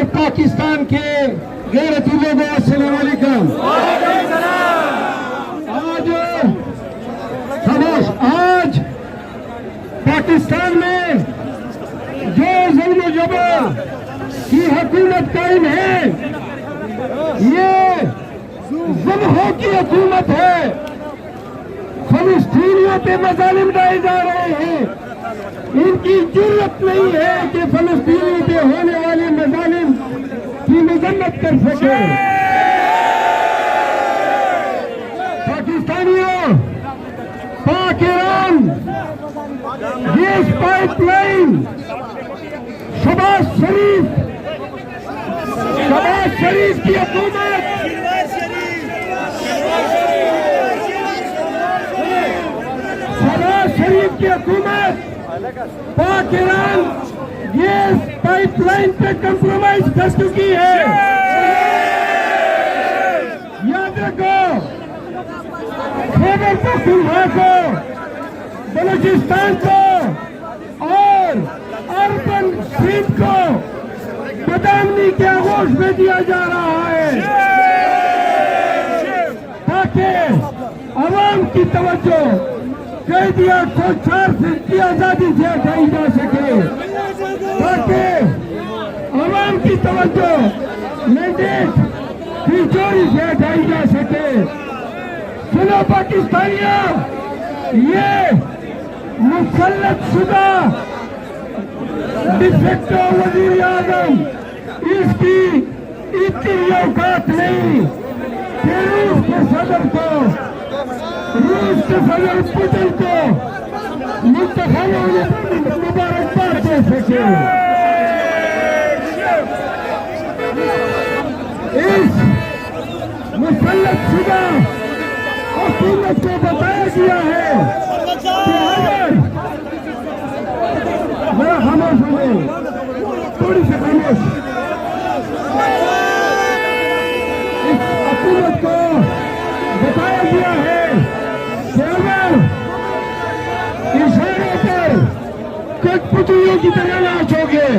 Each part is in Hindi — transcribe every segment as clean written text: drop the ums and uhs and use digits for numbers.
और पाकिस्तान के गैरती लोगों, अस्सलाम वालेकुम। आज पाकिस्तान में जो जुल्म जबर की हुकूमत कायम है, ये जुल्मों की हुकूमत है। फलस्तीनियों पे मजालिम ढाए जा रहे हैं। इनकी जरूरत नहीं है कि फलस्तीनियों पे होने वाले मजालिम की मजम्मत कर सके। पाकिस्तानियों, पाक ईरान गैस पाइपलाइन, शहबाज शरीफ की हुकूमत, शहबाज शरीफ की हुकूमत पाक ईरान गैस पाइपलाइन पे कंप्रोमाइज कर चुकी है। याद रखो, खैबर पख्तूनख्वा को, बलूचिस्तान को और अर्बन सिंध को बदामनी के आगोश में दिया जा रहा है ताकि अवाम की तवज्जो कैदियों को 4 फीसद की आजादी से हटाई जा सके, ताकि अवाम की तवज्जो मैंडेट की चोरी से हटाई जा सके। सुनो पाकिस्तानियों, ये मुसल्लत शुदा डिफेक्टो वजीर आजम, इसकी इतनी औकात नहीं कि रूस के सदर पुतिन को मुंतखब होने पर मुबारकबाद दे सके। इस मुसल्लत शुदा हुकूमत को बताया गया है कि अगर मेरा खामोश हो गए, थोड़ी सी खामोश, इस हुकूमत को बताया गया है कि अगर इशारे पर कठपुतलियों की तरह नाचोगे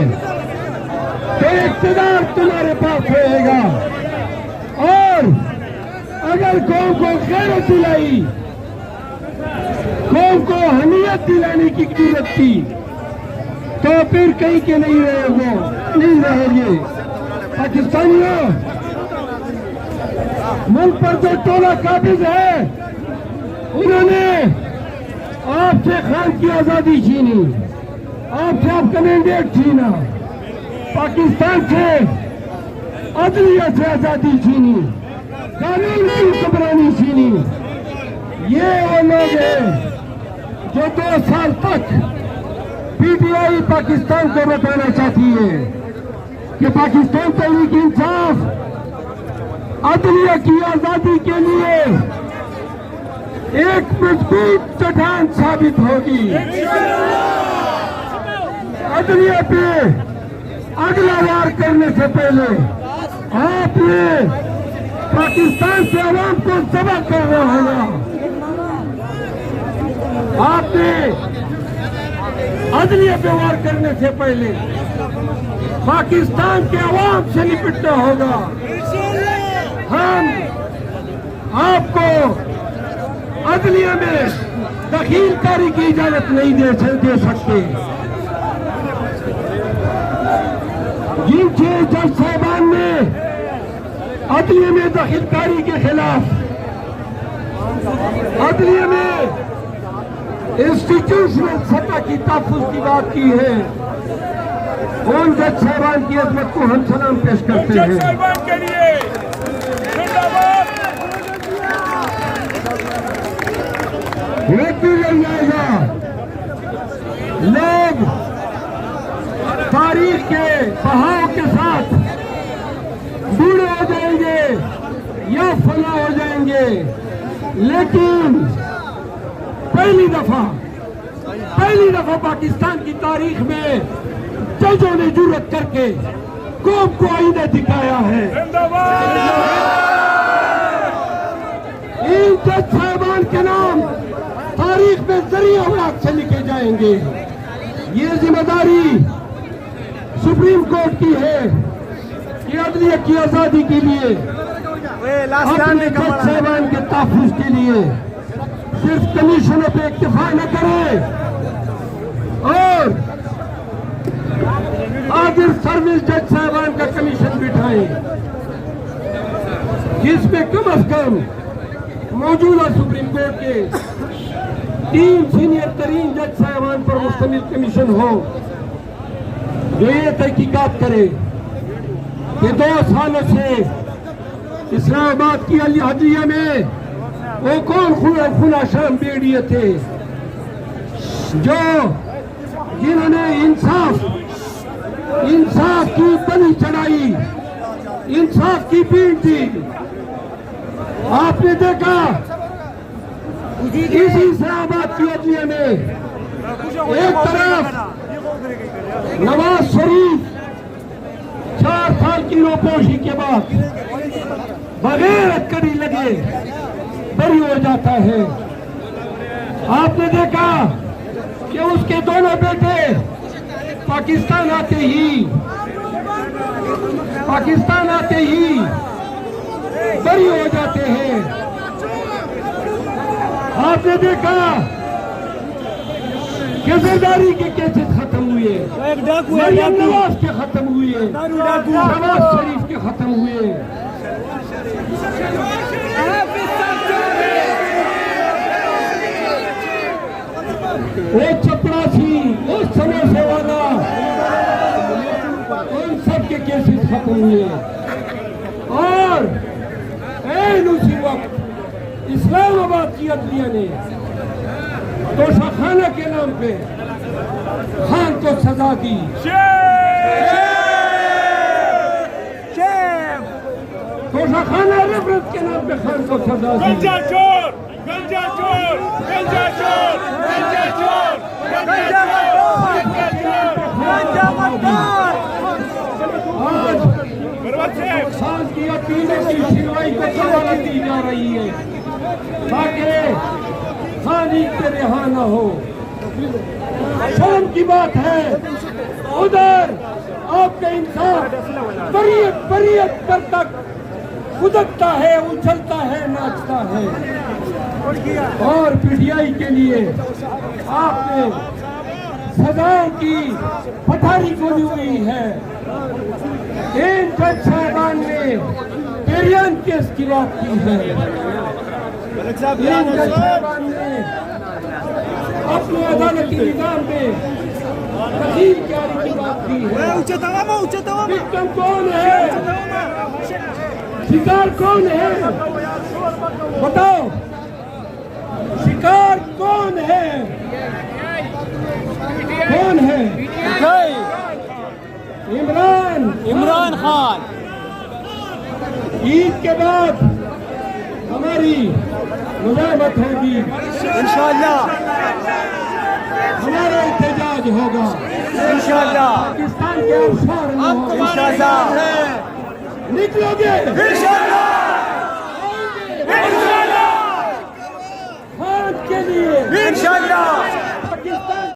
तो इक़्तिदार तुम्हारे पास रहेगा, और अगर कौम को गैरत दिलाई, कौम को हमीयत दिलाने की जरूरत थी, तो फिर कहीं के नहीं रहेंगे। पाकिस्तानियों, मुल्क पर जो टोला काबिज है, उन्होंने आपसे खान की आजादी छीनी, आपसे आपका मैंडेट छीना, पाकिस्तान से अदलिया से आजादी छीनी, कानून की हुक्मरानी छीनी। ये वो लोग हैं जो 2 साल तक पीटीआई पाकिस्तान को बताना चाहती है कि पाकिस्तान तहरीक इंसाफ अदलिया की आजादी के लिए एक मजबूत चट्टान साबित होगी। अदलिया पे अगला वार करने से पहले आपने पाकिस्तान से आवाम को सबक करना होगा। आपने अदलिया पे वार करने से पहले पाकिस्तान के आवाम से निपटना होगा। हम आपको अदलिया में दखीलकारी की इजाजत नहीं दे सकते। जिन 6 जज साहबान ने अदलिया में दखीलकारी के खिलाफ, अदलिया में इंस्टीट्यूशनल सत्ता की तहफ़्फ़ुज़ की बात की है, उन जज साहबान की अजमत को हम सलाम पेश करते हैं। जाएगा, लोग तारीख के बहाव के साथ बूढ़े हो जाएंगे या फना हो जाएंगे, लेकिन पहली दफा पाकिस्तान की तारीख में जजों ने जुर्रत करके कौम को आईना दिखाया है। इन जज साहबान के नाम तारीख में जरिया औलाद से लिखे जाएंगे। ये जिम्मेदारी सुप्रीम कोर्ट की है, कि अदलिया की आजादी के लिए, अपने जज साहबान के तहफ़्फ़ुज़ के लिए सिर्फ कमीशनों पे इक्तिफा न करें और आगे सर्विस जज साहबान का कमीशन बिठाएं, जिसमें कम अज कम मौजूदा सुप्रीम कोर्ट के 3 सीनियर तरीन जज साहबान पर मुश्तमिल कमीशन हो, जो ये तहकीकात करे कि 2 सालों से इस्लामाबाद की अली हदिया में वो कौन खुला शाम बेड़िए थे जो जिन्होंने इंसाफ की बलि चढ़ाई, इंसाफ की पीड़ दी। आपने देखा इसी इस्लामाबाद की अदलिया में एक तरफ नवाज शरीफ 4 साल की रोपोशी के बाद बगैर अटकड़ी लगे बरी हो जाता है। आपने देखा कि उसके दोनों बेटे पाकिस्तान आते ही बरी हो जाते हैं। आपने देखा कि जरदारी के केसेस खत्म हुए, मरियम नवाज के खत्म हुए, नवाज शरीफ के खत्म हुए। वो चपरासी, वो समोसे वाला, उन सब के केसेस खत्म हुए और उसी वक्त इस्लामाबाद की अदलिया ने तोशाखाना के नाम पे खान को सजा दी। तोशाखाना रेफरेंस के नाम पे खान को सजा दी। गंजा चोर, गंजा चोर, गंजा चोर, गंजा चोर, गंजा चोर। आज सांस की अपीलों की सुनवाई को सवाल दी जा रही है ताकि खानी के रिहा न हो। शर्म की बात है, उधर आपका इंसान बरीयत पर तक कूदता है, उछलता है, नाचता है और पीटीआई के लिए आपने सजाओं की पठारी खोली हुई है। इन जज साहबान ने पेरियान केस की बात की है। इन जज साहबान ने अपने अदालती निजाम में तहरीर जारी की बात की है। विक्टिम कौन है, शिकार कौन है, बताओ शिकार कौन है? कौन है? इमरान खान। ईद के बाद हमारी मुजाहिमत होगी, इंशाअल्लाह हमारा एहतजाज होगा, इंशाअल्लाह पाकिस्तान के अवसर में इंशाअल्लाह निकलोगे, इंशाअल्लाह खान के लिए, इंशाअल्लाह।